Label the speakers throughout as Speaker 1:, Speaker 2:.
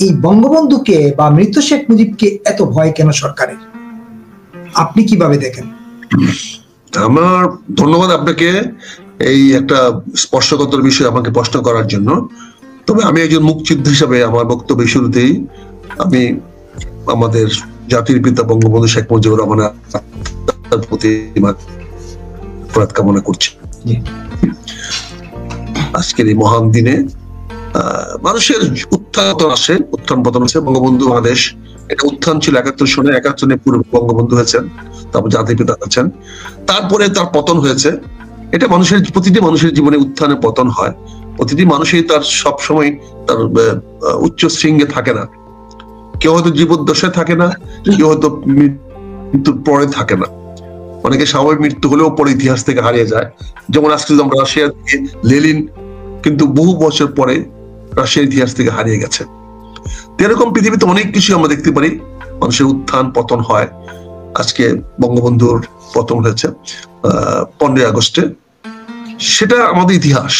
Speaker 1: এই বঙ্গবন্ধুকে বা মৃত শেখ মুজিবকে এত ভয় কেন সরকারের? আপনি কিভাবে দেখেন?
Speaker 2: আমার ধন্যবাদ আপনাকে এই একটা স্পর্শকাতর বিষয় আমাকে প্রশ্ন করার জন্য। তবে আমি একজন মুক্তিযোদ্ধা হিসাবে আমার বক্তব্য শুরুতেই আমি আমাদের জাতির পিতা বঙ্গবন্ধু শেখ মুজিবুর রহমানের প্রতি কামনা করছি। আজকের এই মহান দিনে মানুষের উত্থান আসে, উত্থান পতন আছে। বঙ্গবন্ধু বাংলাদেশ এটা উত্থান ছিল 71 সনে, 71 সনে পূর্বে বঙ্গবন্ধু হয়েছেন, তারপর জাতির পিতা হয়েছেন, তারপরে তার পতন হয়েছে। এটা প্রতিটি মানুষের জীবনে উত্থানে পতন হয়। প্রতিটি মানুষই তার সবসময় তার উচ্চ শৃঙ্গে থাকে না। কেউ হয়তো জীবদ্দশায় থাকে না, কেউ হয়তো মৃত্যুর পরে থাকে না। অনেকে স্বাভাবিক মৃত্যু হলেও পরে ইতিহাস থেকে হারিয়ে যায়। যেমন আজকে আমরা রাশিয়া থেকে লেনিন কিন্তু বহু বছর পরে রাশিয়ার ইতিহাস থেকে হারিয়ে গেছে। এরকম পৃথিবীতে অনেক কিছু আমরা দেখতে পারি, মানুষের উত্থান পতন হয়। আজকে বঙ্গবন্ধুর পতন হয়েছে 15 আগস্টে। সেটা আমাদের ইতিহাস,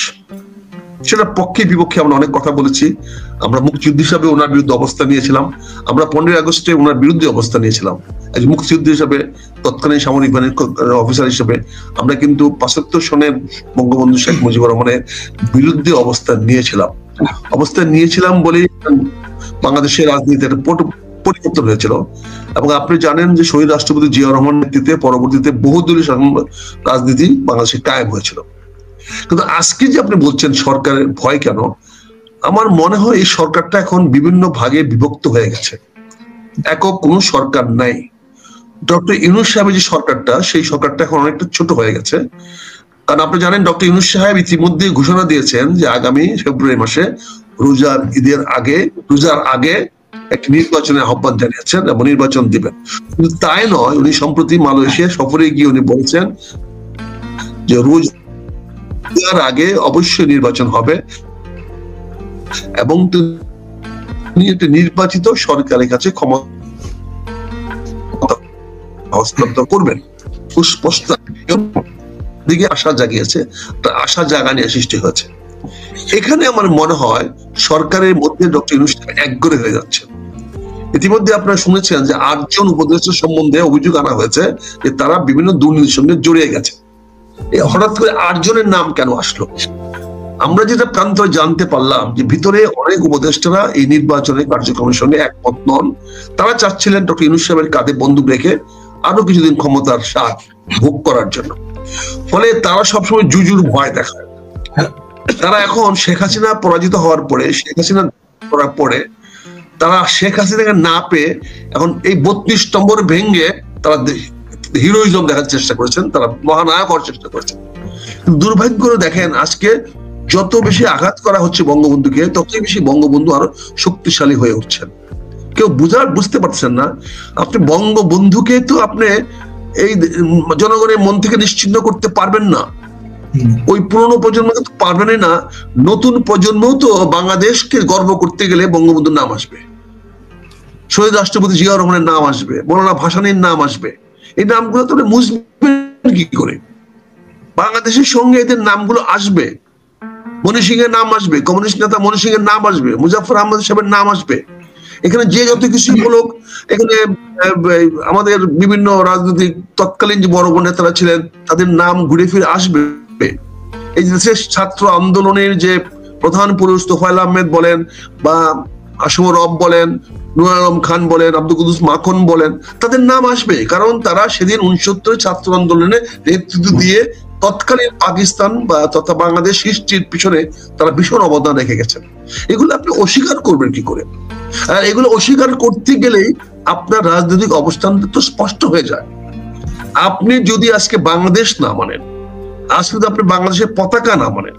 Speaker 2: সেটা পক্ষে বিপক্ষে আমরা অনেক কথা বলেছি। আমরা মুক্তিযুদ্ধ হিসাবে ওনার বিরুদ্ধে অবস্থান নিয়েছিলাম। আমরা 15 আগস্টে ওনার বিরুদ্ধে অবস্থান নিয়েছিলাম। একজন মুক্তিযুদ্ধ হিসাবে, তৎকালীন সামরিক বাহিনীর অফিসার হিসেবে আমরা কিন্তু 75 সনের বঙ্গবন্ধু শেখ মুজিবুর রহমানের বিরুদ্ধে অবস্থান নিয়েছিলাম বলে বাংলাদেশের রাজনীতির পরিবর্তন হয়েছিল। এবং আপনি জানেন যে শহীদ রাষ্ট্রপতি জিয়াউর রহমানের নেতৃত্বে পরবর্তীতে বহুদলীয় রাজনীতি বাংলাদেশে কায়েম হয়েছিল। কিন্তু আজকে যে আপনি বলছেন সরকারের ভয় কেন, আমার মনে হয় এই সরকারটা এখন বিভিন্ন ভাগে বিভক্ত হয়ে গেছে, একক কোনো সরকার নাই। ডক্টর ইউনূস সাহেবের যে সরকারটা, সেই সরকারটা এখন অনেকটা ছোট হয়ে গেছে। কারণ আপনি জানেন ডক্টর ইউনূস সাহেব ইতিমধ্যে ঘোষণা দিয়েছেন যে আগামী ফেব্রুয়ারি মাসে রোজার আগে একটি নির্বাচনের আহ্বান জানিয়েছেন এবং নির্বাচন দিবেন। কিন্তু তাই নয়, উনি সম্প্রতি মালয়েশিয়া সফরে গিয়ে উনি বলেছেন যে রোজার আগে অবশ্যই নির্বাচন হবে এবং তিনি একটি নির্বাচিত সরকারের কাছে ক্ষমতা হস্তান্তর করবেন। সুস্পষ্ট দিকে আশা জাগিয়েছে, আশা জাগানিয়া সৃষ্টি হয়েছে। এখানে আমার মনে হয় সরকারের মধ্যে ডক্টর ইউনূস একগরে হয়ে যাচ্ছে। ইতিমধ্যে আপনারা শুনেছেন যে 8 জন উপদেষ্টা সম্বন্ধে অভিযোগ আনা হয়েছে যে তারা বিভিন্ন দুর্নীতির সঙ্গে জড়িয়ে গেছে। হঠাৎ করে 8 জনের নাম কেন আসলো? আমরা যেটা প্রান্তরে জানতে পারলাম যে ভিতরে অনেক উপদেষ্টারা এই নির্বাচনের কার্যক্রমের সঙ্গে একমত নন। তারা চাচ্ছিলেন ডক্টর ইউনূস সাহেবের কাঁধে বন্দুক রেখে আরো কিছুদিন ক্ষমতার স্বাদ ভোগ করার জন্য। ফলে তারা সবসময় জুজুর ভয় দেখায়। তারা এখন শেখ হাসিনা পরাজিত হওয়ার পরে, শেখ হাসিনা করার পরে তারা শেখ হাসিনাকে না পেয়ে এখন এই 32 নম্বর ভেঙে তারা হিরোইজম দেখার চেষ্টা করেছেন, তারা মহানায়ক হওয়ার চেষ্টা করেছেন। দুর্ভাগ্য করে দেখেন আজকে যত বেশি আঘাত করা হচ্ছে বঙ্গবন্ধুকে, ততই বেশি বঙ্গবন্ধু আরো শক্তিশালী হয়ে উঠছেন। কেউ বুঝতে পারছেন না। আপনি বঙ্গবন্ধুকে তো আপনি এই জনগণের মন থেকে নিশ্চিহ্ন করতে পারবেন না। ওই পুরনো প্রজন্মকে তো পারবেনই না। নতুন প্রজন্ম তো বাংলাদেশকে গর্ব করতে গেলে বঙ্গবন্ধুর নাম আসবে, শহীদ রাষ্ট্রপতি জিয়াউর রহমানের নাম আসবে, মৌলানা ভাসানীর নাম আসবে। এই নামগুলো তো মুছবেন কি করে? বাংলাদেশের সঙ্গে এদের নামগুলো আসবে, মনি সিং এর নাম আসবে, কমিউনিস্ট নেতা মনি সিং এর নাম আসবে, মুজাফফর আহমদ সাহেবের নাম আসবে। এখানে যে যত কিছু বলুক, এখানে আমাদের বিভিন্ন রাজনৈতিক তৎকালীন যে বড় বড় নেতারা ছিলেন তাদের নাম ঘুরে ফিরে আসবে। এই দেশের ছাত্র আন্দোলনের যে প্রধান পুরুষ তোফায়েল আহমেদ বলেন বা আসম রব বলেন, নূর আলম খান বলেন, আব্দুল কুদ্দুস মাখন বলেন, তাদের নাম আসবে। কারণ তারা সেদিন 69 ছাত্র আন্দোলনে নেতৃত্ব দিয়ে তৎকালীন পাকিস্তান বা তথা বাংলাদেশ সৃষ্টির পিছনে তারা ভীষণ অবদান রেখে গেছেন। এগুলো আপনি অস্বীকার করবেন কি করে? আর এগুলো অস্বীকার করতে গেলেই আপনার রাজনৈতিক অবস্থান তো স্পষ্ট হয়ে যায়। আপনি যদি আজকে বাংলাদেশ না মানেন, আজকে যদি আপনি বাংলাদেশের পতাকা না মানেন,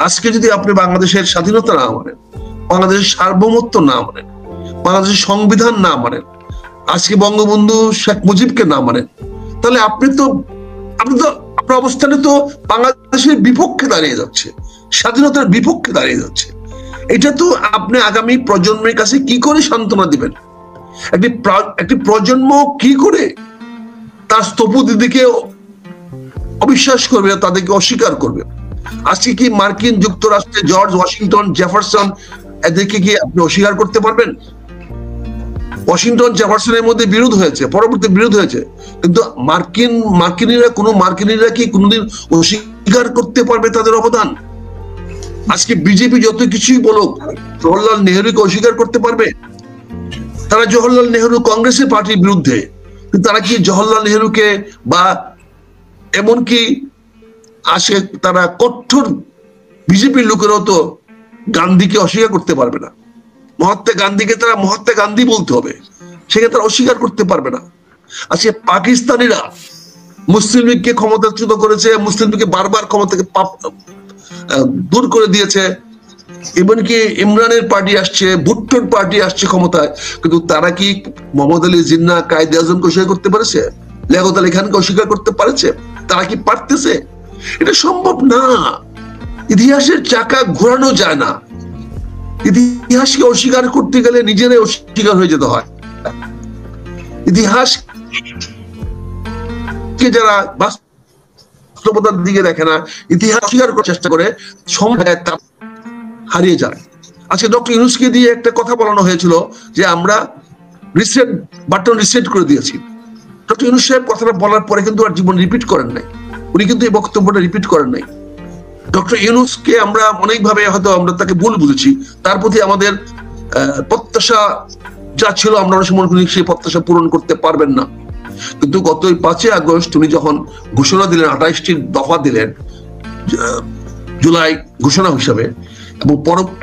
Speaker 2: আজকে যদি আপনি বাংলাদেশের স্বাধীনতা না মানেন, বাংলাদেশের সার্বভৌমত্ব না মানেন, বাংলাদেশের সংবিধান না মানেন, আজকে বঙ্গবন্ধু শেখ মুজিবকে না মানেন, তাহলে আপনি তো আপনার অবস্থানে তো বাংলাদেশের বিপক্ষে দাঁড়িয়ে যাচ্ছে, স্বাধীনতার বিপক্ষে দাঁড়িয়ে যাচ্ছে। এটা তো আপনি আগামী প্রজন্মের কাছে কি করে সান্ত্বনা দিবেন? একটি প্রজন্ম কি করে তার স্থপতিদিকে অবিশ্বাস করবে, তাদেরকে অস্বীকার করবে? আজকে কি মার্কিন যুক্তরাষ্ট্রে জর্জ ওয়াশিংটন, জেফারসন এদেরকে কি আপনি অস্বীকার করতে পারবেন? ওয়াশিংটন জেফারসনের মধ্যে বিরোধ হয়েছে, পরবর্তী বিরোধ হয়েছে, কিন্তু মার্কিনীরা কি কোনোদিন অস্বীকার করতে পারবে তাদের অবদান? আজকে বিজেপি যত কিছুই বলুক, জওহরলাল নেহরুকে অস্বীকার করতে পারবে? তারা জওহরলাল নেহরু কংগ্রেসের পার্টির বিরুদ্ধে, কিন্তু তারা কি জওহরলাল নেহরুকে বা এমনকি আসে তারা কঠোর বিজেপির লোকেরাও তো গান্ধীকে অস্বীকার করতে পারবে না। মহাত্মা গান্ধীকে তারা মহাত্মা গান্ধী বলতে হবে, সেখানে তারা অস্বীকার করতে পারবে না। আজকে পাকিস্তানিরা মুসলিম লীগকে ক্ষমতাচ্যুত করেছে, মুসলিম লীগকে বারবার ক্ষমতাকে দূর করে দিয়েছে, এমনকি ইমরানের পার্টি আসছে, ভুট্টোর পার্টি আসছে ক্ষমতায়, কিন্তু তারা কি মোহাম্মদ আলী জিন্নাহ, কায়েদে আজমকে অস্বীকার করতে পারেছে? লিয়াকত আলী খানকে অস্বীকার করতে পারেছে? তারা কি পারতেছে? এটা সম্ভব না। ইতিহাসের চাকা ঘোরানো যায় না। ইতিহাসকে অস্বীকার করতে গেলে নিজেরাই অস্বীকার হয়ে যেতে হয়। ইতিহাসকে যারা বাস্তবতার দিকে দেখে না, ইতিহাস অস্বীকার করার চেষ্টা করে, সময় হারিয়ে যায়। আজকে ডক্টর ইউনূসকে দিয়ে একটা কথা বলানো হয়েছিল যে আমরা বাটন রিসেট করে দিয়েছি। ডক্টর ইউনূস সাহেব কথাটা বলার পরে কিন্তু আর জীবন রিপিট করেন নাই, উনি কিন্তু এই বক্তব্যটা রিপিট করেন নাই। ডক্টর ইউনূসকে আমরা অনেকভাবে হয়তো আমরা তাকে ভুল বুঝেছি, তার প্রতি আমাদের প্রত্যাশা যা ছিল আমরা অনেক সময় করি সেই প্রত্যাশা পূরণ করতে পারবেন না। কিন্তু গত 5 আগস্ট উনি যখন ঘোষণা দিলেন, 28টি দফা দিলেন জুলাই ঘোষণা হিসাবে,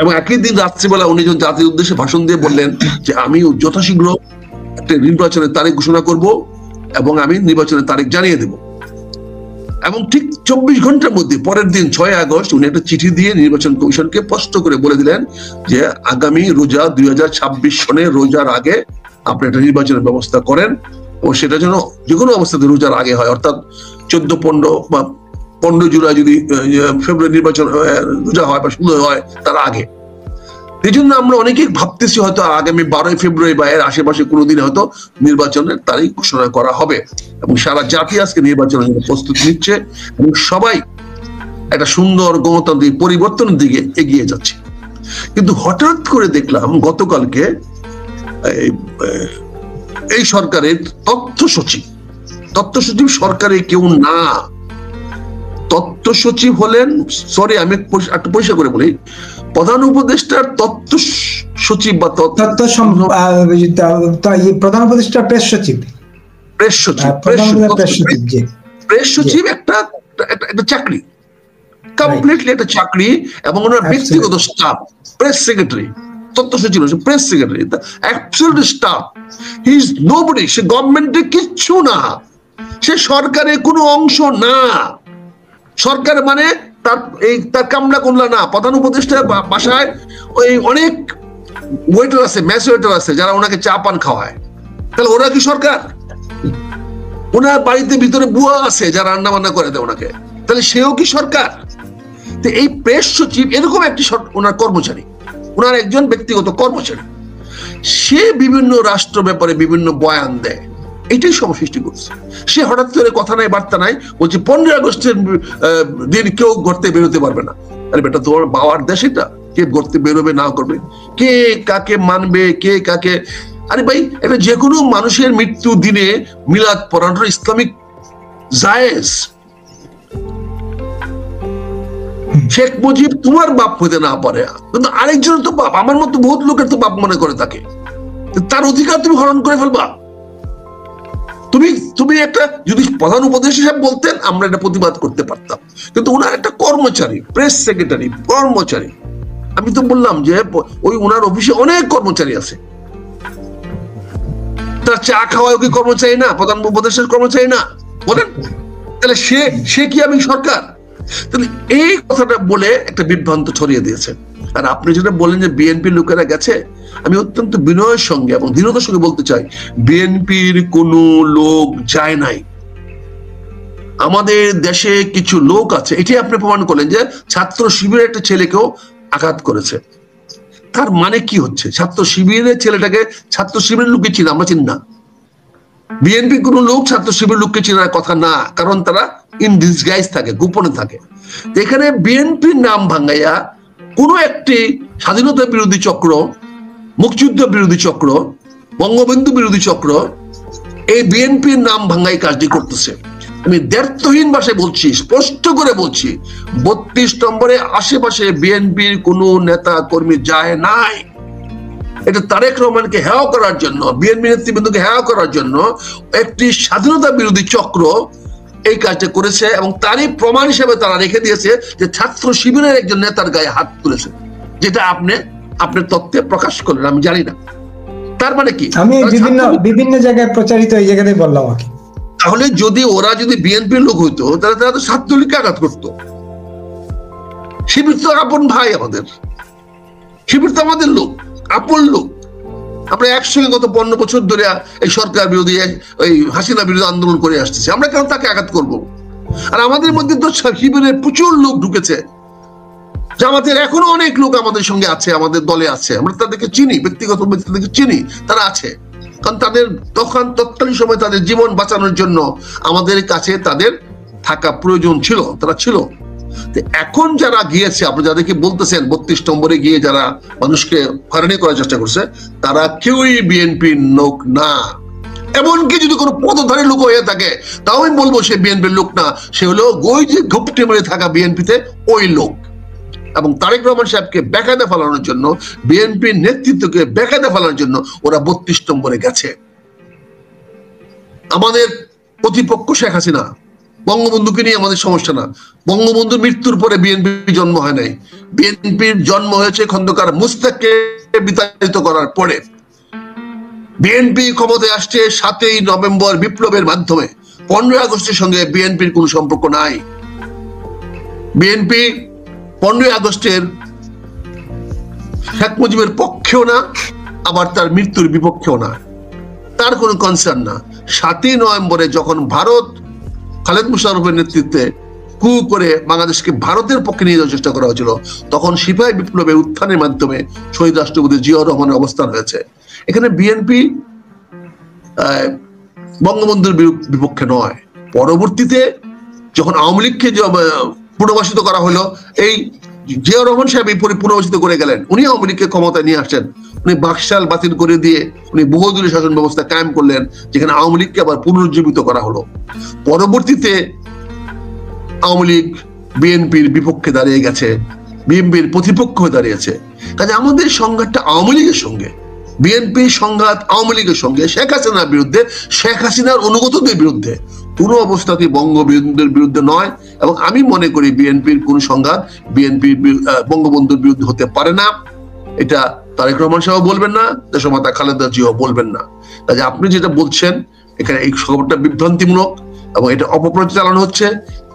Speaker 2: এবং একই দিন রাত্রিবেলা উনি যখন জাতির উদ্দেশ্যে ভাষণ দিয়ে বললেন যে আমি যথাশীঘ্র একটা নির্বাচনের তারিখ ঘোষণা করব এবং আমি নির্বাচনের তারিখ জানিয়ে দেব। এবং ঠিক 24 ঘন্টার মধ্যে পরের দিন 6 আগস্ট উনি একটা চিঠি দিয়ে নির্বাচন কমিশনকে স্পষ্ট করে বলে দিলেন যে আগামী রোজা 2026 সনে রোজার আগে আপনি একটা নির্বাচনের ব্যবস্থা করেন, ও সেটা যেন যে কোনো অবস্থাতে রোজার আগে হয়, অর্থাৎ 14-15 বা 15 জুলাই যদি ফেব্রুয়ারি নির্বাচন রোজা হয় বা 16 হয় তার আগে। এই জন্য আমরা অনেকেই ভাবতেছি হয়তো আগামী 12 ফেব্রুয়ারি বা এর আশেপাশে কোনোদিন হয়তো নির্বাচনের তারিখ ঘোষণা করা হবে, এবং সারা জাতি আজকে নির্বাচনের জন্য প্রস্তুতি নিচ্ছে এবং সবাই একটা সুন্দর গণতান্ত্রিক পরিবর্তনের দিকে এগিয়ে যাচ্ছে। কিন্তু হঠাৎ করে দেখলাম গতকালকে এই সরকারের তথ্য সচিব সরকারে কেউ না, তথ্য সচিব হলেন, সরি আমি একটু পরিষ্কার করে বলি, প্রধান উপদেষ্টার তথ্য সচিব বা
Speaker 1: প্রধান উপদেষ্টা প্রেস সচিব একটা চাকরি, কমপ্লিটলি একটা চাকরি, এবং ওনার ব্যক্তিগত স্টাফ প্রেস সেক্রেটারি, তথ্য সচিব press secretary, absolute staff, he is nobody. সে গভর্নমেন্টের কিচ্ছু না, সে সরকারের কোনো অংশ না। সরকার মানে তার কামলা কুমলা না। প্রধান উপদেষ্টার বাসায় ওই অনেক ওয়েটার আছে, ম্যাচ ওয়েটার আছে যারা ওনাকে চা পান খাওয়ায়, তাহলে ওরা কি সরকার? ওনার বাড়িতে ভিতরে বুয়া আছে যারা রান্না বান্না করে দেয় ওনাকে, তাহলে সেও কি সরকার? তো এই প্রেস সচিব এরকম একটি ওনার কর্মচারী, ওনার একজন ব্যক্তিগত কর্মচারী, সে বিভিন্ন রাষ্ট্র ব্যাপারে বিভিন্ন বয়ান দেয়, এটাই সমস্যা সৃষ্টি করছে। সে হঠাৎ করে কথা নাই বার্তা নাই বলছে 15 আগস্টের দিন কেউ ঘরতে বেরোতে পারবে না। আরে বেটা, তোমার বাবার দেশ এটা, কে ঘরতে বেরোবে না করবে, কে কাকে মানবে, কে কাকে? আরে ভাই, এটা যে কোনো মানুষের মৃত্যু দিনে মিলাদ পড়ানোর ইসলামিক জায়েজ। শেখ মুজিব তোমার বাপ হইতে না পারে, কিন্তু আরেকজনের তো বাপ, আমার মতো বহুত লোকের তো বাপ মনে করে তাকে, তার অধিকার তুমি হরণ করে ফেলবা। তুমি একটা যদি প্রধান উপদেষ্টা হিসেবে বলতেন আমরা এটা প্রতিবাদ করতে পারতাম, কিন্তু ওনার একটা কর্মচারী, প্রেস সেক্রেটারি কর্মচারী, আমি তো বললাম যে ওই ওনার অফিসে অনেক কর্মচারী আছে, তার চা খাওয়ায় কি কর্মচারী না? প্রধান উপদেষ্টার কর্মচারী না? বলেন, তাহলে সে কি আমি সরকার? তাহলে এই কথাটা বলে একটা বিভ্রান্ত ছড়িয়ে দিয়েছে। আর আপনি যেটা বলেন যে বিএনপির লোকেরা গেছে, আমি অত্যন্ত বিনয়ের সঙ্গে এবং দৃঢ়তার সঙ্গে বলতে চাই, বিএনপির কোন লোক যায় নাই। আমাদের দেশে কিছু লোক আছে, এটি আপনি প্রমাণ করলেন যে ছাত্র শিবিরের একটা ছেলেকেও আঘাত করেছে। তার মানে কি হচ্ছে? ছাত্র শিবিরের ছেলেটাকে ছাত্র শিবিরের লোককে চিনি, আমরা চিনি না। বিএনপি কোন লোক ছাত্র শিবিরের লোককে চেনার কথা না, কারণ তারা ইন ডিসগাইজ থাকে, গোপনে থাকে। এখানে বিএনপির নাম ভাঙ্গাইয়া কোনো একটি স্বাধীনতা বিরোধী চক্র, মুক্তিযুদ্ধ বিরোধী চক্র, বঙ্গবন্ধু বিরোধী চক্র এই বিএনপির নাম ভাঙ্গাই কাজটি করতেছে। আমি দ্ব্যর্থহীন ভাষায় বলছি, স্পষ্ট করে বলছি, 32 নম্বরে আশেপাশে বিএনপির কোন নেতা কর্মী যায় নাই। এটা তারেক রহমানকে হেয় করার জন্য, বিএনপি নেতৃবৃন্দকে হেয় করার জন্য একটি স্বাধীনতা বিরোধী চক্র এই কাজটা করেছে, এবং তারই প্রমাণ হিসেবে তারা রেখে দিয়েছে যে ছাত্র শিবিরের একজন নেতার গায়ে হাত তুলেছে, যেটা আপনি আপনার তথ্যে প্রকাশ করলেন, আমি জানি না। তার মানে কি?
Speaker 3: আমি বিভিন্ন জায়গায় প্রচারিত এই জায়গাতে বললাম।
Speaker 1: তাহলে যদি ওরা যদি বিএনপির লোক হইতো তাহলে তারা তো ছাত্রলীগকে আঘাত করতো। শিবির তো আপন ভাই আমাদের, শিবির তো আমাদের লোক, আপন লোক। আমরা একসঙ্গে গত 15 বছর ধরে এই সরকার বিরোধী, এই হাসিনা বিরোধী আন্দোলন করে আসতেছি, আমরা কেন তাকে আঘাত করব? আর আমাদের মধ্যে তো শিবিরের প্রচুর লোক ঢুকেছে, জামাতের এখনো অনেক লোক আমাদের সঙ্গে আছে, আমাদের দলে আছে, আমরা তাদেরকে চিনি, ব্যক্তিগত তাদেরকে চিনি, তারা আছে। কারণ তাদের তখন তৎকালীন সময় তাদের জীবন বাঁচানোর জন্য আমাদের কাছে তাদের থাকা প্রয়োজন ছিল, তারা ছিল। এখন যারা গিয়েছে, আপনি যাদেরকে বলতেছেন 32 নম্বরে গিয়ে যারা মানুষকে হয়রানি করার চেষ্টা করছে, তারা কেউই বিএনপির লোক না। এমনকি যদি কোনো পদধারী লোক হয়ে থাকে তাও আমি বলবো সে বিএনপির লোক না, সে হলো ওই যে ঘুপটে মেরে থাকা বিএনপিতে ওই লোক। এবং তারেক রহমান সাহেবকে বেকায়দা ফেলানোর জন্য, বিএনপির নেতৃত্বকে বেকায়দা ফেলানোর জন্য ওরা 32 নম্বরে গেছে। আমাদের প্রতিপক্ষ শেখ হাসিনা, বঙ্গবন্ধুকে নিয়ে আমাদের সমস্যা না। বঙ্গবন্ধুর মৃত্যুর পরে বিএনপির জন্ম হয় নাই, বিএনপির জন্ম হয়েছে খন্দকার মুস্তাককে বিতাড়িত করার পরে। বিএনপি ক্ষমতায় আসছে 7ই নভেম্বর বিপ্লবের মাধ্যমে। 15 আগস্টের সঙ্গে বিএনপির কোনো সম্পর্ক নাই। বিএনপি 15 আগস্টের শেখ মুজিবের পক্ষেও না, আবার তার মৃত্যুর বিপক্ষেও না, তার কোনো কনসার্ন না। 7ই নভেম্বরে যখন ভারত খালেদ মুশাররফের নেতৃত্বে কু করে বাংলাদেশকে ভারতের পক্ষে নিয়ে যাওয়ার চেষ্টা করা হয়েছিল, তখন সিপাহী বিপ্লবের উত্থানের মাধ্যমে শহীদ রাষ্ট্রপতি জিয়াউর রহমানের অবস্থান হয়েছে। এখানে বিএনপি বঙ্গবন্ধুর বিপক্ষে নয়। পরবর্তীতে যখন আওয়ামী লীগকে পুনর্বাসিত করা হলো, এই জিয়াউর রহমান সাহেব পুনর্বাসিত করে গেলেন, উনি আওয়ামী লীগকে ক্ষমতায় নিয়ে আসছেন। উনি বাকশাল বাতিল করে দিয়ে উনি বহুদলীয় শাসন ব্যবস্থা কায়েম করলেন, যেখানে আওয়ামী লীগকে আবার পুনরুজ্জীবিত করা হলো। পরবর্তীতে আওয়ামী লীগ বিএনপির বিপক্ষে দাঁড়িয়ে গেছে, বিএনপির প্রতিপক্ষ হয়ে দাঁড়িয়েছে। কাজে আমাদের সংঘাতটা আওয়ামী লীগের সঙ্গে, বিএনপির সংঘাত আওয়ামী লীগের সঙ্গে, শেখ হাসিনার বিরুদ্ধে, শেখ হাসিনার অনুগতদের বিরুদ্ধে, কোনো অবস্থাতে বঙ্গবন্ধুর বিরুদ্ধে নয়। এবং আমি মনে করি বিএনপির কোন সংঘাত বিএনপির বঙ্গবন্ধুর বিরুদ্ধে হতে পারে না। এটা তারেক রহমান সাহেব বলবেন না, দেশমাতা খালেদা জিয়াও বলবেন না। কাজে আপনি যেটা বলছেন এখানে এই খবরটা বিভ্রান্তিমূলক এবং এটা অপপ্রচার চালানো হচ্ছে,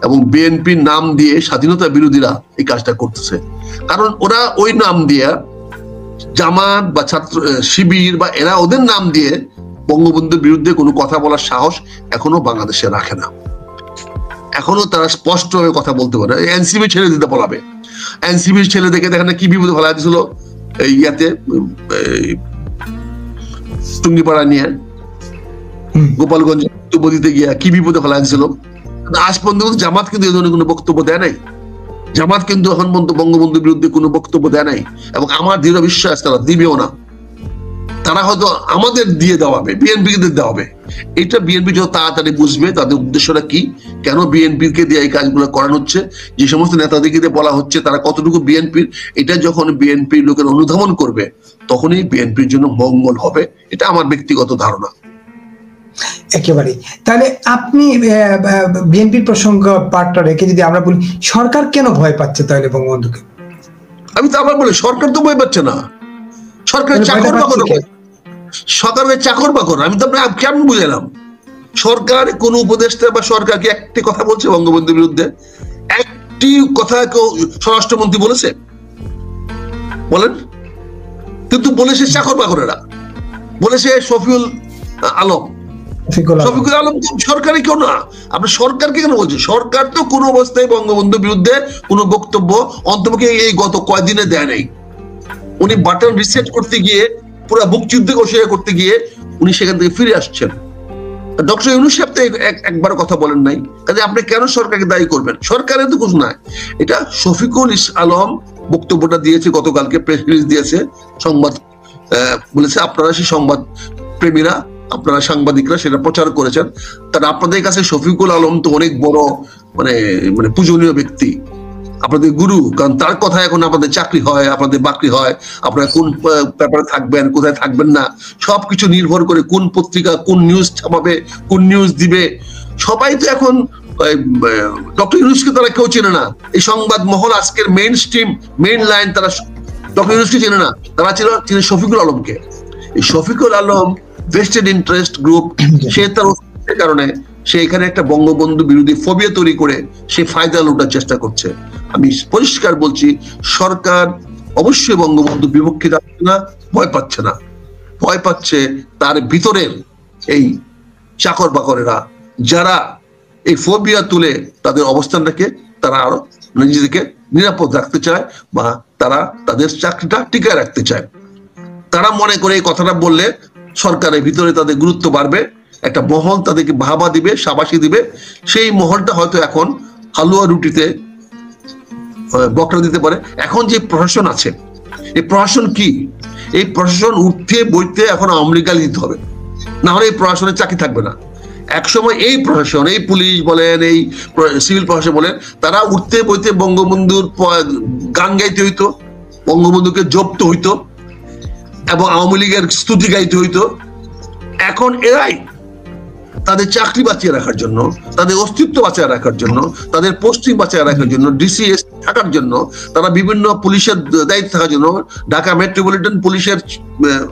Speaker 1: এবং বিএনপির নাম দিয়ে স্বাধীনতা বিরোধীরা এই কাজটা করতেছে। কারণ ওরা ওই নাম দিয়ে জামাত বা ছাত্র শিবির বা এরা ওদের নাম দিয়ে বঙ্গবন্ধুর বিরুদ্ধে কোনো কথা বলার সাহস এখনো বাংলাদেশে রাখে না। এখনো তারা স্পষ্টভাবে কথা বলতে পারে। এনসিবি ছেড়ে দিতে বলাবে, এনসিবির ছেলে দেখে দেখেন কি বিপদে ফেলা দিয়েছিল ইয়াতে টুঙ্গিপাড়া নিয়ে, গোপালগঞ্জ বক্তব্য দিতে গিয়া কি বিপদে ফেলা দিয়েছিল। আজ পর্যন্ত জামাত কিন্তু এই ধরনের কোনো বক্তব্য দেয় নাই। জামাত কিন্তু এখন পর্যন্ত বঙ্গবন্ধুর বিরুদ্ধে কোনো বক্তব্য দেয় নাই, এবং আমার দৃঢ় বিশ্বাস তারা দিবেও না। তারা হয়তো আমাদের দিয়ে দেওয়া হবে, বিএনপিকে দেওয়া হবে। এটা বিএনপি যত তাড়াতাড়ি বুঝবে তাদের উদ্দেশ্যটা কি, কেন বিএনপিকে দিয়ে এই কাজগুলো করানো হচ্ছে, যে সমস্ত নেতাদেরকে দিয়ে বলা হচ্ছে তারা কতটুকু বিএনপির, এটা যখন বিএনপির লোকের অনুধাবন করবে তখনই বিএনপির জন্য মঙ্গল হবে। এটা আমার ব্যক্তিগত ধারণা।
Speaker 3: একেবারে। তাহলে আপনি বিএনপির প্রসঙ্গ পার্টটা রেখে যদি আমরা বলি, সরকার কেন ভয় পাচ্ছে তাহলে বঙ্গবন্ধুকে? আমি তো আবার বলি সরকার তো ভয় পাচ্ছে না, সরকার চাকর বাকর, সরকারের চাকর বাকর। আমি তো আপনার কেমন বুঝালাম? সরকার কোন উপদেষ্টা বা সরকার কি একটি কথা বলছে বঙ্গবন্ধুর বিরুদ্ধে? একটি কথা কেউ স্বরাষ্ট্রমন্ত্রী বলেছে? বলেন। কিন্তু বলেছে চাকর বাকরেরা, বলেছে শফিকুল আলম। শফিকুল আলম সরকারি কেউ না। আপনি সরকারকে কেন বলছেন? সরকার তো কোন অবস্থায় বঙ্গবন্ধুর বিরুদ্ধে কোন বক্তব্য অন্তপক্ষে এই গত কয়েকদিনে দেয় নাই। উনি বাটন রিসেট করতে গিয়ে, পুরো মুক্তিযুদ্ধ ঘোষণা করতে গিয়ে উনি সেখান থেকে ফিরে আসছেন।
Speaker 2: ডক্টর ইউনূস সাহেব তো একবার কথা বলেন নাই, কাজে আপনি কেন সরকারকে দায়ী করবেন? সরকারের তো কিছু নাই, এটা শফিকুল আলম বক্তব্যটা দিয়েছে গতকালকে, প্রেস রিলিজ দিয়েছে, সংবাদ বলেছে আপনারা সেই সংবাদ প্রেমীরা, আপনারা সাংবাদিকরা সেটা প্রচার করেছেন। তারা আপনাদের কাছে শফিকুল আলম তো অনেক বড় মানে মানে পূজনীয় ব্যক্তি, আপনাদের গুরু, কারণ তার কথা এখন আপনাদের চাকরি হয়, আপনাদের বাকরি হয়, আপনারা কোন পেপারে থাকবেন, কোথায় থাকবেন না, সবকিছু নির্ভর করে কোন পত্রিকা কোন নিউজ ছাপাবে, কোন নিউজ দিবে। সবাই তো এখন ডক্টর ইউনূসকে তারা কেউ চেনে না। এই সংবাদ মহল আজকের মেইন স্ট্রিম মেইন লাইন তারা ডক্টর ইউনূসকে চেনে না, তারা চেনে শফিকুল আলমকে। এই Shafiqul Alam vested interest group, সে তার অস্তিত্বের কারণে সে এখানে একটা বঙ্গবন্ধু বিরোধী ফোবিয়া তৈরি করে সে ফায়দা লুটার চেষ্টা করছে। আমি পরিষ্কার বলছি, সরকার অবশ্যই বঙ্গবন্ধু বিপক্ষে যাচ্ছে না, ভয় পাচ্ছে না, ভয় পাচ্ছে তার ভিতরের এই চাকর বাকরেরা, যারা এই ফোবিয়া তুলে তাদের অবস্থানটাকে তারা আরো নিজেদেরকে নিরাপদ রাখতে চায় বা তারা তাদের চাকরিটা টিকায় রাখতে চায়। তারা মনে করে এই কথাটা বললে সরকারের ভিতরে তাদের গুরুত্ব বাড়বে, একটা মহল তাদেরকে বাহবা দিবে, শাবাশি দিবে। সেই মহলটা হয়তো এখন হালুয়া রুটিতে বকরা দিতে পারে। এখন যে প্রশাসন আছে, এই প্রশাসন কি? এই প্রশাসন উঠতে বইতে এখন আওয়ামী লীগ দিতে হবে, না হলে এই প্রশাসনের চাকরি থাকবে না। একসময় এই প্রশাসন, এই পুলিশ বলেন, এই সিভিল প্রশাসন বলেন, তারা উঠতে বইতে বঙ্গবন্ধুর গান গাইতে হইতো, বঙ্গবন্ধুকে জপ্ত হইতো এবং আওয়ামী লীগের স্তুতি গাইতে হইতো। এখন এরাই তাদের চাকরি বাঁচিয়ে রাখার জন্য, তাদের অস্তিত্ব বাঁচিয়ে রাখার জন্য, তাদের পোস্টিং বাঁচিয়ে রাখার জন্য, ডিসিএস থাকার জন্য, তারা বিভিন্ন পুলিশের দায়িত্ব থাকার জন্য, ঢাকা মেট্রোপলিটন পুলিশের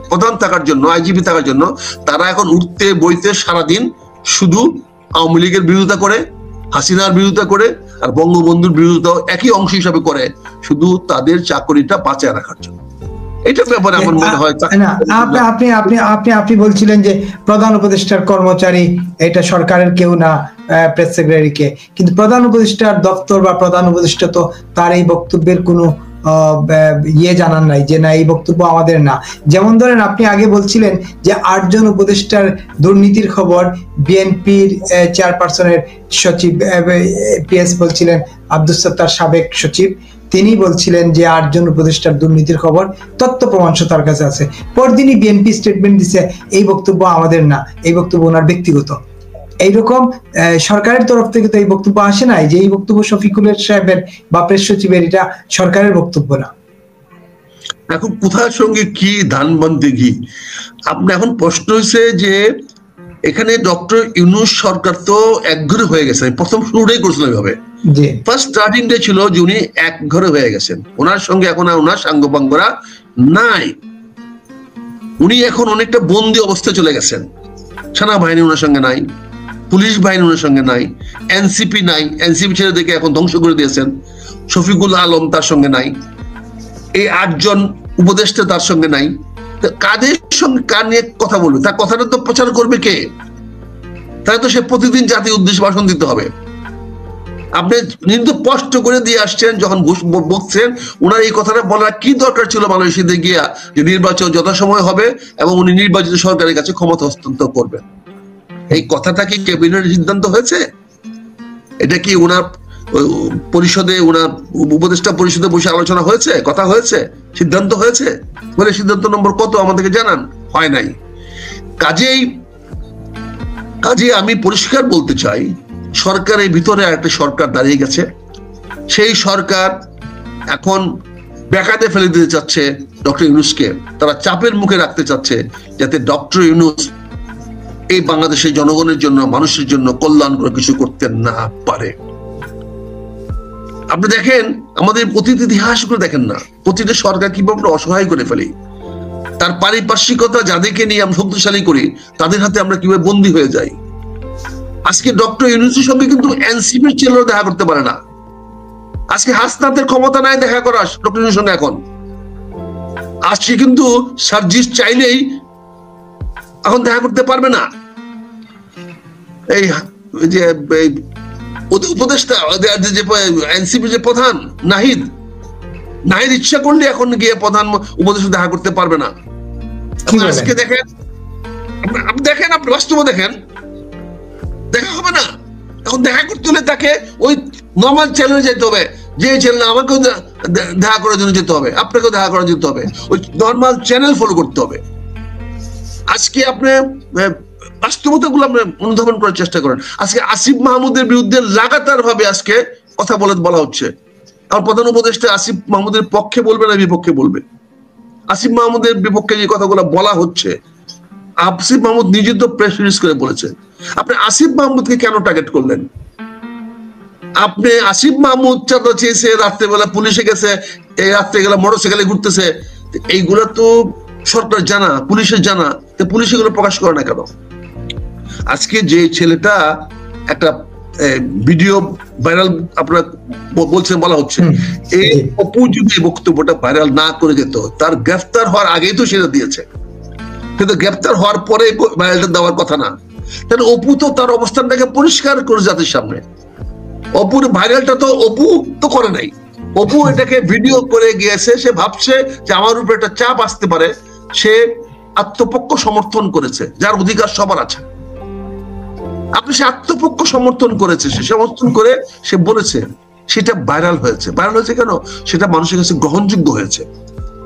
Speaker 2: প্রধান থাকার জন্য, আইজিপি থাকার জন্য, তারা এখন উঠতে বইতে সারাদিন শুধু আওয়ামী লীগের বিরোধিতা করে, হাসিনার বিরোধিতা করে, আর বঙ্গবন্ধুর বিরোধিতাও একই অংশ হিসাবে করে, শুধু তাদের চাকরিটা বাঁচিয়ে রাখার জন্য। এটা ব্যাপারে আমার মনে হয়
Speaker 3: আপনি বলছিলেন যে প্রধান উপদেষ্টার কর্মচারী এটা সরকারের কেউ না, প্রেস সেক্রেটারিকে, কিন্তু প্রধান উপদেষ্টার দপ্তর বা প্রধান উপদেষ্টা তো তার এই বক্তব্যের কোনো জানান নাই যে না এই বক্তব্য আমাদের না। যেমন ধরেন আপনি আগে বলছিলেন যে 8 জন উপদেষ্টার দুর্নীতির খবর, বিএনপির চেয়ারপারসনের সচিব পিএস বলছিলেন, আব্দুস সাত্তার সাবেক সচিব, তিনি বলছিলেন যে 8 জন উপদেষ্টার দুর্নীতির খবর তথ্য প্রমাণ তার কাছে আছে। পরদিনই বিএনপি স্টেটমেন্ট দিছে এই বক্তব্য আমাদের না, এই বক্তব্য ওনার ব্যক্তিগত। এইরকম সরকারের তরফ থেকে তো এই বক্তব্য আসে নাই যে এই বক্তব্য শফিকুলের সাহেবের বা প্রেস সচিবের, এটা সরকারের বক্তব্য না।
Speaker 2: এখন কোথার সঙ্গে কি ধান বানতে ঘি? আপনি এখন প্রশ্ন হয়েছে যে এখানে ডক্টর ইউনূস সরকার তো একঘরে হয়ে গেছে, প্রথম শুরুটাই করছিল এইভাবে। ফার্স্ট স্টার্টিং ডে ছিল যে উনি এক ঘরে হয়ে গেছেন, ওনার সঙ্গে এখন আর ওনার সাঙ্গপাঙ্গরা নাই, উনি এখন অনেকটা বন্দি অবস্থায় চলে গেছেন। সেনাবাহিনী ওনার সঙ্গে নাই, পুলিশ বাহিনী ওনার সঙ্গে নাই, এনসিপি নাই, এনসিপি ছেলেদেরকে এখন ধ্বংস করে দিয়েছেন, শফিকুল আলম তার সঙ্গে নাই, এই 8 জন উপদেষ্টা তার সঙ্গে নাই। কাদের সঙ্গে কার নিয়ে কথা বলবে? তার কথাটা তো প্রচার করবে কে? তাহলে তো সে প্রতিদিন জাতির উদ্দেশ্যে ভাষণ দিতে হবে। আপনি কিন্তু স্পষ্ট করে দিয়ে আসছেন যখন বলছেন, ওনার এই কথাটা বলার কি দরকার ছিল মালয়েশিয়াতে গিয়া যে নির্বাচন যথাসময় হবে এবং উনি নির্বাচিত সরকারের কাছে ক্ষমতা হস্তান্তর করবেন। এই কথাটা কি ক্যাবিনেটের সিদ্ধান্ত হয়েছে? এটা কি ওনার পরিষদে, ওনার উপদেষ্টা পরিষদে বসে আলোচনা হয়েছে, কথা হয়েছে, সিদ্ধান্ত হয়েছে? বলে সিদ্ধান্ত নম্বর কত আমাদেরকে জানান। হয় নাই। কাজেই আমি পরিষ্কার বলতে চাই, সরকারের ভিতরে একটা সরকার দাঁড়িয়ে গেছে। সেই সরকার এখন বেকায়দায় ফেলে দিতে চাচ্ছে ডক্টর ইউনূসকে, তারা চাপের মুখে রাখতে চাচ্ছে যাতে ডক্টর ইউনূস এই বাংলাদেশের জনগণের জন্য, মানুষের জন্য কল্যাণকর কিছু করতে না পারে। আপনি দেখেন আমাদের অতীত ইতিহাস করে দেখেন না, প্রতিটা সরকার কিভাবে অসহায় করে ফেলি, তার পারিপার্শ্বিকতা যাদেরকে নিয়ে আমরা শক্তিশালী করি তাদের হাতে আমরা কিভাবে বন্দী হয়ে যাই। আজকে ডক্টর ইউনূসের সঙ্গে কিন্তু এনসিপির ছেলেরা দেখা করতে পারে না। আজকে হাসনাতের ক্ষমতা নাই দেখা করার ডক্টর ইউনূসের সঙ্গে। এখন আজকে কিন্তু সার্জিস চাইলেই এখন দেখা করতে পারবে না। এই যে উপদেষ্টা এনসিপি যে প্রধান নাহিদ ইচ্ছা করলে এখন গিয়ে প্রধান উপদেষ্টা দেখা করতে পারবে না। আজকে দেখেন, আপনি বাস্তবে দেখেন
Speaker 1: হবে না। এখন দেখা করতে হলে তাকে ওই নর্মাল চ্যানেলে যেতে হবে, যে চ্যানেল আমাকেও দেখা করার জন্য যেতে হবে, আপনাকেও দেখা করার যেতে হবে, ওই নর্মাল চ্যানেল ফলো করতে হবে। আজকে আপনি বাস্তবতাগুলো আপনি অনুধাবন করার চেষ্টা করেন। আজকে আসিফ মাহমুদের বিরুদ্ধে লাগাতার ভাবে আজকে কথা বলা হচ্ছে। আমার প্রধান উপদেষ্টা আসিফ মাহমুদের পক্ষে বলবে না বিপক্ষে বলবে? আসিফ মাহমুদের বিপক্ষে যে কথাগুলো বলা হচ্ছে, আসিফ মাহমুদ নিজে তো প্রেস রিলিজ করে বলেছে। আপনি আসিফ মাহমুদকে কেন টার্গেট করলেন? আপনি আসিফ মাহমুদ চাঁদা চেয়েছে, রাত্রেবেলা পুলিশে গেছে, এই রাত্রে গেলা মোটরসাইকেলে ঘুরতেছে, এইগুলা তো সরকার জানা, পুলিশের জানা, পুলিশ এগুলো প্রকাশ করে না কেন? আজকে যে ছেলেটা একটা ভিডিও ভাইরাল আপনারা বলছেন, বলা হচ্ছে, এই অপু যদি বক্তব্যটা ভাইরাল না করে যেত, তার গ্রেফতার হওয়ার আগেই তো সেটা দিয়েছে, কিন্তু গ্রেফতার হওয়ার পরে ভাইরালটা দেওয়ার কথা না। তাহলে অপু তো তার অবস্থানটাকে পরিষ্কার করে জাতির সামনে, অপুর ভাইরালটা তো অপু তো করে নাই। অপু এটাকে ভিডিও করে গিয়েছে, সে ভাবছে যে আমার উপরে একটা চাপ আসতে পারে, সে আত্মপক্ষ সমর্থন করেছে, যার অধিকার সবার আছে। আপনি সে আত্মপক্ষ সমর্থন করেছে, সে সমর্থন করে সে বলেছে, সেটা ভাইরাল হয়েছে। ভাইরাল হয়েছে কেন? সেটা মানুষের কাছে গ্রহণযোগ্য হয়েছে,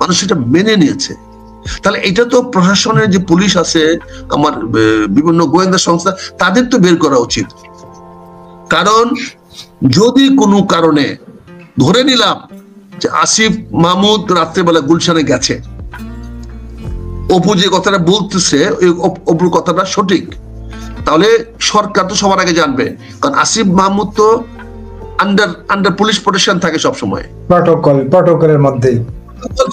Speaker 1: মানুষ সেটা মেনে নিয়েছে। তাহলে এটা তো প্রশাসনের যে পুলিশ আছে, আমার বিভিন্ন গোয়েন্দা সংস্থা, তাদের তো বের করা উচিত। কারণ যদি কোনো কারণে ধরে নিলাম যে আসিফ মাহমুদ রাত্রেবেলা গুলশানে গেছে, অপু যে কথাটা বলতেছে অপুর কথাটা সঠিক, তাহলে সরকার তো সবার আগে জানবে। কারণ আসিফ মাহমুদ তো আন্ডার পুলিশ প্রোটেকশন থাকে সব সময়,
Speaker 3: প্রটোকলের মধ্যে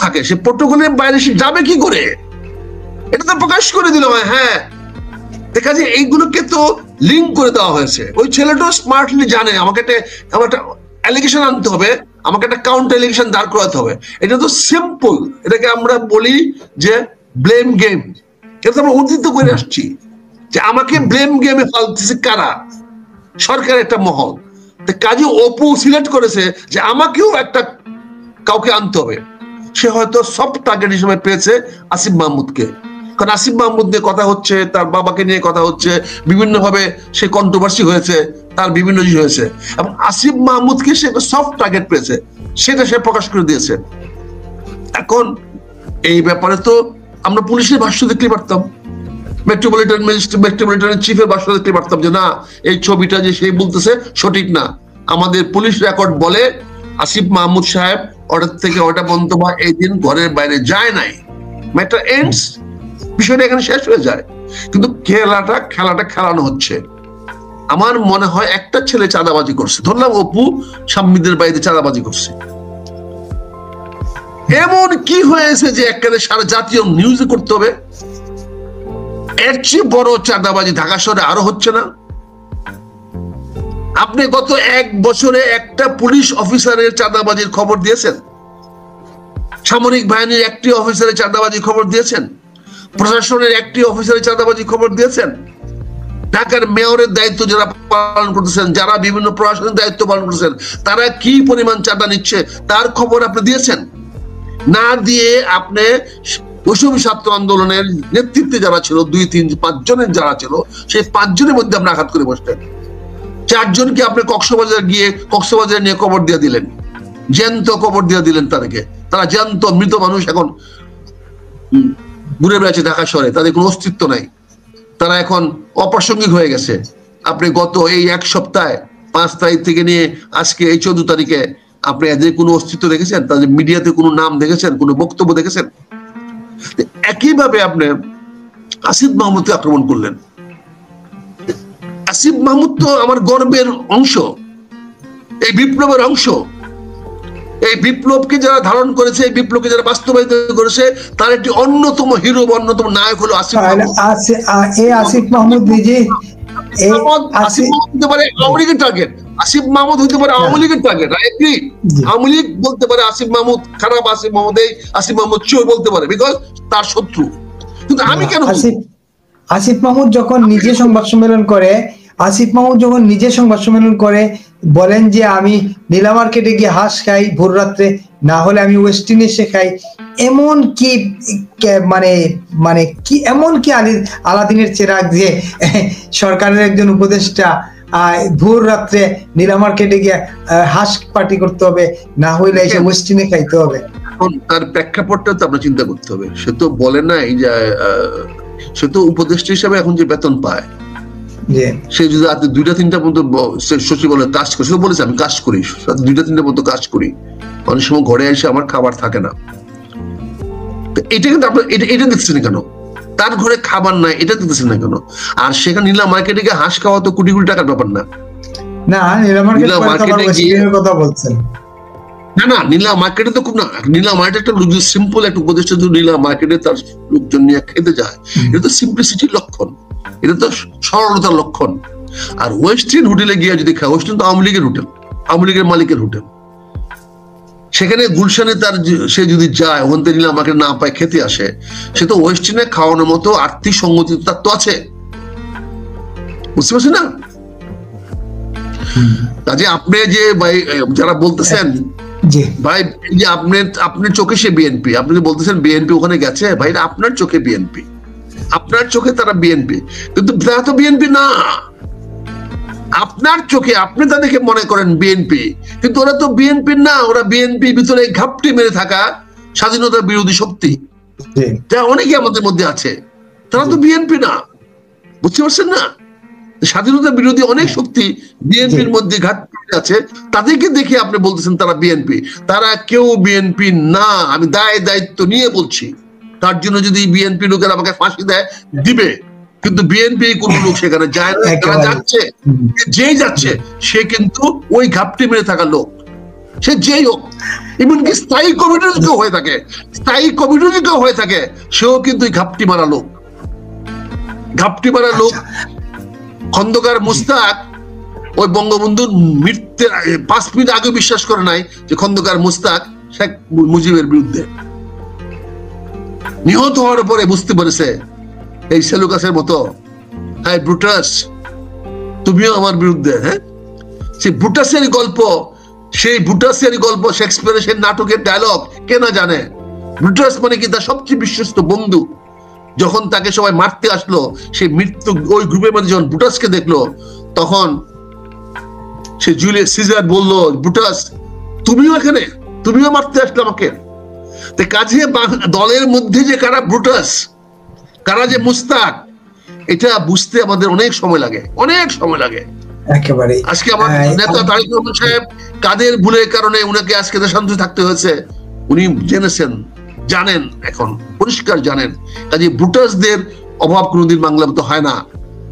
Speaker 1: থাকে। সে প্রটোকলের বাইরে সে যাবে কি করে? এটা তো প্রকাশ করে দিল। হ্যাঁ, দেখা যায় এইগুলোকে তো লিঙ্ক করে দেওয়া হয়েছে। ওই ছেলেটাও স্মার্টলি জানে আমাকে একটা অ্যালিগেশন আনতে হবে, আমাকে একটা কাউন্টার অ্যালিগেশন দাঁড় করাতে হবে। এটা তো সিম্পল, এটাকে আমরা বলি যে ব্লেম গেম। এটা আমরা উদ্ধৃত করে আসছি যে আমাকে ব্লেম গেমে ফালতেছে কারা? সরকার, একটা মহল। কাজে অপু সিলেক্ট করেছে যে আমাকেও একটা কাউকে আনতে হবে। সে হয়তো সফট টার্গেট হিসেবে পেয়েছে আসিফ মাহমুদকে। কারণ আসিফ মাহমুদ নিয়ে কথা হচ্ছে, তার বাবাকে নিয়ে কথা হচ্ছে, বিভিন্ন ভাবে সে কন্ট্রোভার্সি হয়েছে, তার বিভিন্ন জিনিস হয়েছে, এবং আসিফ মাহমুদকে সে সফট টার্গেট পেয়েছে, সেটা সে প্রকাশ করে দিয়েছে। এখন এই ব্যাপারে তো আমরা পুলিশের ভাষ্য দেখতে পারতাম, মেট্রোপলিটন চিফের ভাষ্য দেখতে পারতাম যে না, এই ছবিটা যে সেই বলতেছে সঠিক না। আমাদের পুলিশ রেকর্ড বলে আসিফ মাহমুদ সাহেব অর্ডার থেকে ওটা পর্যন্ত বা এই দিন ঘরের বাইরে যায় নাই। ম্যাটার এন্ডস, বিষয়টা এখানে শেষ হয়ে যায়। কিন্তু খেলাটা খেলানো হচ্ছে। আমার মনে হয় একটা ছেলে চাঁদাবাজি করছে, ধরলাম অপু সাম্মিদের বাড়িতে চাঁদাবাজি করছে, এমন কি হয়েছে যে একেবারে সারা জাতীয় নিউজে করতে হবে? এর চেয়ে বড় চাঁদাবাজি ঢাকা শহরে আরো হচ্ছে না? আপনি গত 1 বছরে একটা পুলিশ অফিসারের চাঁদাবাজির খবর দিয়েছেন? সামরিক বাহিনীর একটি অফিসারের চাঁদাবাজির খবর দিয়েছেন? প্রশাসনের একটি অফিসারের চাঁদাবাজির খবর দিয়েছেন? ঢাকার মেয়রের দায়িত্ব যারা পালন করতেছেন, যারা বিভিন্ন প্রশাসনের দায়িত্ব পালন করতেছেন, তারা কি পরিমাণ চাঁদা নিচ্ছে তার খবর আপনি দিয়েছেন? না দিয়ে আপনি বৈষম্য ছাত্র আন্দোলনের নেতৃত্বে যারা ছিল, 2, 3, 5 জনের যারা ছিল, সেই 5 জনের মধ্যে আপনি আঘাত করে বসলেন। 4 জনকে আপনি কক্সবাজার নিয়ে কবর দিয়ে দিলেন, জ্যান্ত কবর দিয়ে দিলেন তাদেরকে। তারা জ্যান্ত মৃত মানুষ এখন ঘুরে বেড়াচ্ছে ঢাকা শহরে, তাদের কোনো অস্তিত্ব নাই, তারা এখন অপ্রাসঙ্গিক হয়ে গেছে। আপনি গত এই 1 সপ্তাহে 5 তারিখ থেকে নিয়ে আজকে এই 14 তারিখে আপনি এদের কোনো অস্তিত্ব দেখেছেন? তাদের মিডিয়াতে কোনো নাম দেখেছেন? কোনো বক্তব্য দেখেছেন? একইভাবে আপনি আসিফ মাহমুদকে আক্রমণ করলেন। আসিফ মাহমুদ তো আমার গর্বের অংশ, এই বিপ্লবের অংশ। এই বিপ্লবকে যারা ধারণ করেছে, এই বিপ্লবকে যারা বাস্তবায়িত করেছে, তার একটি অন্যতম হিরো, অন্যতম নায়ক হলো আসিফ মাহমুদ।
Speaker 3: আসিফ মাহমুদ নিজে
Speaker 1: আসিফ মাহমুদ হতে পারে আওয়ামী লীগের টার্গেট, আসিফ মাহমুদ হতে পারে আওয়ামী লীগের টার্গেট। আওয়ামী লীগ বলতে পারে আসিফ মাহমুদ খারাপ, আসিফ মাহমুদ চোর বলতে পারে, বিকজ তার শত্রু। কিন্তু আমি কেন
Speaker 3: আসিফ মাহমুদ যখন নিজে সংবাদ সম্মেলন করে আসিফ মাহমুদ যখন নিজে সংবাদ সম্মেলন করে বলেন যে আমি নীলা মার্কেটে গিয়ে হাঁস খাই ভোর রাত্রে, না হলে আমি ওয়েস্টিন এসে খাই, এমন কি মানে মানে কি এমন কি আলাদিনের চেরাগ যে সরকারের একজন উপদেষ্টা ভোর রাত্রে নীলা মার্কেটে গিয়ে হাঁস পার্টি করতে হবে, না হইলে এসে ওয়েস্টিনে খাইতে হবে?
Speaker 1: এখন তার প্রেক্ষাপটটা তো আপনার চিন্তা করতে হবে। সে তো বলে নাই যে সে তো উপদেষ্টা হিসাবে এখন যে বেতন পায়, সে যদি রাতে 2টা-3টা পর্যন্ত সচিবালয়ে কাজ করে, সে বলেছে আমি কাজ করি, রাতে 2টা-3টা পর্যন্ত কাজ করি, অনেক সময় ঘরে এসে আমার খাবার থাকে না। এটা কিন্তু আপনার এটা দেখছেন কেন? তার ঘরে খাবার নাই, এটা দেখতেছেন না কেন? আর সেখানে নীলা মার্কেটে গিয়ে হাঁস খাওয়া তো কোটি কোটি টাকার ব্যাপার না।
Speaker 3: না, নীলা মার্কেটে গিয়ে কথা বলছেন
Speaker 1: না, নীলা মার্কেটে তো খুব না, নীলা মার্কেটে একটা লোক সিম্পল একটা উপদেষ্টা যদি নীলা মার্কেটে তার লোকজন নিয়ে খেতে যায়, এটা তো সিম্পলিসিটির লক্ষণ, এটা তো সরলতার লক্ষণ। আর ওয়েস্টিন হোটেলে গিয়ে যদি খায়, ওয়েস্টিন তো আওয়ামী লীগের হোটেল, আওয়ামী লীগের মালিকের হোটেল, সেখানে গুলশানে তার সে যদি যায়, ওখান থেকে নীলা মার্কেট না পায় খেতে আসে, সে তো ওয়েস্টিনে খাওয়ানোর মতো আর্থিক সঙ্গতি তার তো আছে, বুঝতে পারছেন না? কাজে আপনি যে ভাই যারা বলতেছেন ভাই যে আপনার চোখে সে বিএনপি, আপনি যে বলতেছেন বিএনপি ওখানে গেছে, ভাই আপনার চোখে বিএনপি, আপনার চোখে তারা বিএনপি, কিন্তু তারা তো বিএনপি না। আপনার চোখে আপনি তাদেরকে মনে করেন বিএনপি, কিন্তু ওরা তো বিএনপি না, ওরা বিএনপি ভিতরে ঘাপটি মেরে থাকা স্বাধীনতা বিরোধী শক্তি, যা অনেকে আমাদের মধ্যে আছে, তারা তো বিএনপি না, বুঝতে পারছেন না? স্বাধীনতা বিরোধী অনেক শক্তি বিএনপির মধ্যে ঘাটতি আছে, তাদেরকে দেখে আপনি বলতেছেন তারা বিএনপি। তারা কেউ বিএনপি না, আমি দায়িত্ব নিয়ে বলছি। তার জন্য যদি বিএনপি লোকের আমাকে ফাঁসি দেয় দিবে, কিন্তু বিএনপি কোন লোক সেখানে যায় না। যারা যাচ্ছে, যেই যাচ্ছে সে কিন্তু ওই ঘাপটি মেরে থাকা লোক, সে যেই হোক, এমনকি স্থায়ী কমিটির কেউ হয়ে থাকে, স্থায়ী কমিটির কেউ হয়ে থাকে, সেও কিন্তু ওই ঘাপটি মারা লোক, ঘাপটি মারা লোক। খন্দকার মুস্তাক ওই বঙ্গবন্ধুর মৃত্যুর 5 মিনিট আগে বিশ্বাস করে নাই যে খন্দকার মুস্তাক শেখ মুজিবের বিরুদ্ধে। নিহত হওয়ার পরে বুঝতে পেরেছে এই সেলুকাসের মতো, হ্যাঁ ব্রুটাস তুমিও আমার বিরুদ্ধে। হ্যাঁ, সেই ব্রুটাসের গল্প, সেই ব্রুটাসের গল্প শেক্সপিয়ারের সেই নাটকের ডায়লগ কে না জানে? ব্রুটাস মানে কি? তার সবচেয়ে বিশ্বস্ত বন্ধু। যখন তাকে সবাই মারতে আসলো, সেই মৃত্যু ওই গ্রুপের মধ্যে যখন ব্রুটাসকে দেখলো, তখন সে জুলিয়াস সিজার বললো, ব্রুটাস তুমিও এখানে, তুমিও মারতে আসলে আমাকে। কাজে দলের মধ্যে যে কারা ব্রুটাস, কারা যে মুস্তাক, এটা বুঝতে আমাদের অনেক সময় লাগে, অনেক সময় লাগে।
Speaker 3: একেবারে
Speaker 1: আজকে আমার নেতা তারেক রহমান সাহেব কাদের ভুলের কারণে উনাকে আজকে দেশান্তরে থাকতে হয়েছে, উনি জেনেছেন, জানেন, এখন পরিষ্কার জানেন। কাজে ব্রুটাসদের অভাব কোনোদিন বাংলা তো হয় না,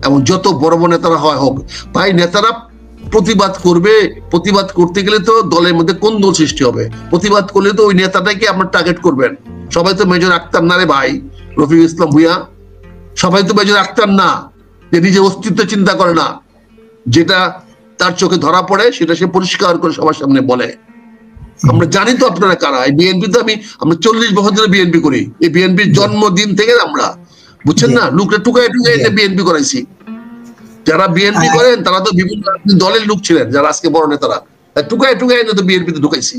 Speaker 1: এবং যত বড় বড় নেতারা হয় হোক, ভাই নেতারা প্রতিবাদ করবে, প্রতিবাদ করতে গেলে তো দলের মধ্যে কোন্দল সৃষ্টি হবে, প্রতিবাদ করলে তো ওই নেতাটাকে আপনার টার্গেট করবেন। সবাই তো মেজর আক্তার না রে ভাই, রফিকুল ইসলাম ভুইয়া, সবাই তো মেজর আক্তার না যে নিজের অস্তিত্ব চিন্তা করে না, যেটা তার চোখে ধরা পড়ে সেটা সে পরিষ্কার করে সবার সামনে বলে। আমরা জানি তো আপনারা কারা। এই বিএনপি তো আমরা 40 বছর ধরে বিএনপি করি, এই বিএনপির জন্মদিন থেকে আমরা, বুঝছেন না, লোকটা টুকায় এনে বিএনপি করাইছি। যারা বিএনপি করেন তারা তো বিভিন্ন দলের লোক ছিলেন, যারা আজকে বড় নেতারা, টুকায় এনে তো বিএনপিতে ঢুকাইছি।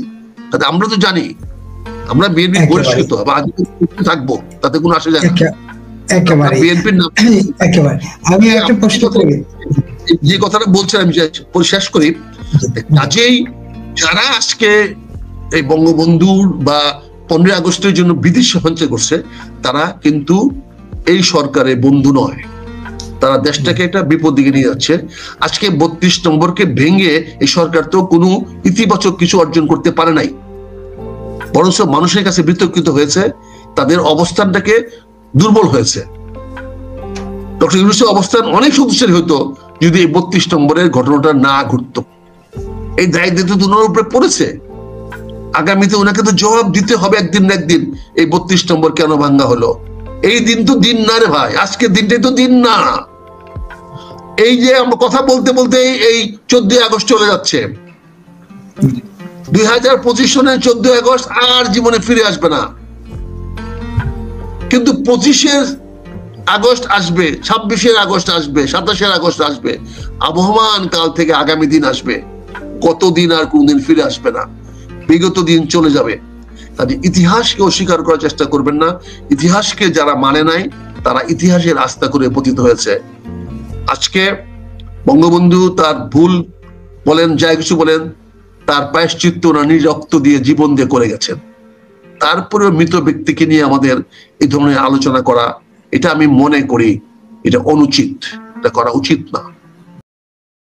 Speaker 1: তাতে আমরা তো জানি আমরা বিএনপি বহিষ্কৃত থাকবো, তাতে কোনো আসে যায় না।
Speaker 3: একেবারে বিএনপির নাম একেবারে। আমি একটা প্রশ্ন করি,
Speaker 1: যে কথাটা বলছেন আমি শেষ করি। কাজেই যারা আজকে এই বঙ্গবন্ধুর বা 15 আগস্টের জন্য বিদেশি সঞ্চয় করছে, তারা কিন্তু এই সরকারের বন্ধু নয়, তারা দেশটাকে একটা বিপদ দিকে নিয়ে যাচ্ছে। আজকে 32 নম্বরকে ভেঙে এই সরকার তো কোনো ইতিবাচক কিছু অর্জন করতে পারে নাই, বরঞ্চ মানুষের কাছে বিতর্কিত হয়েছে, তাদের অবস্থানটাকে দুর্বল হয়েছে। ডক্টর ইউনূসের অবস্থান অনেক শক্তিশালী হতো যদি এই 32 নম্বরের ঘটনাটা না ঘটতো। এই দায়িত্ব তো ওনার উপরে পড়েছে, আগামীতে ওনাকে তো জবাব দিতে হবে একদিন না একদিন, এই 32 নম্বর কেন ভাঙ্গা হলো। এই দিন তো দিন না রে ভাই, আজকের দিনটাই তো দিন না। এই যে আমরা কথা বলতে বলতে এই 14 আগস্ট চলে যাচ্ছে, 2025 সনের 14 আগস্ট আর জীবনে ফিরে আসবে না। কিন্তু 25-এর আগস্ট আসবে, 26 আগস্ট আসবে, 27 আগস্ট আসবে, আবহমান কাল থেকে আগামী দিন আসবে, কতদিন আর কোনদিন ফিরে আসবে না, বিগত দিন চলে যাবে। কাজে ইতিহাসকে অস্বীকার করার চেষ্টা করবেন না। ইতিহাসকে যারা মানে নাই তারা ইতিহাসের আস্থা করে পতিত হয়েছে। আজকে বঙ্গবন্ধু তার ভুল বলেন, যাই কিছু বলেন, তার প্রায়শ্চিত্ত ওনার রক্ত দিয়ে, জীবন দিয়ে করে গেছেন। তারপরেও মৃত ব্যক্তিকে নিয়ে আমাদের এই ধরনের আলোচনা করা, এটা আমি মনে করি এটা অনুচিত, এটা করা উচিত না।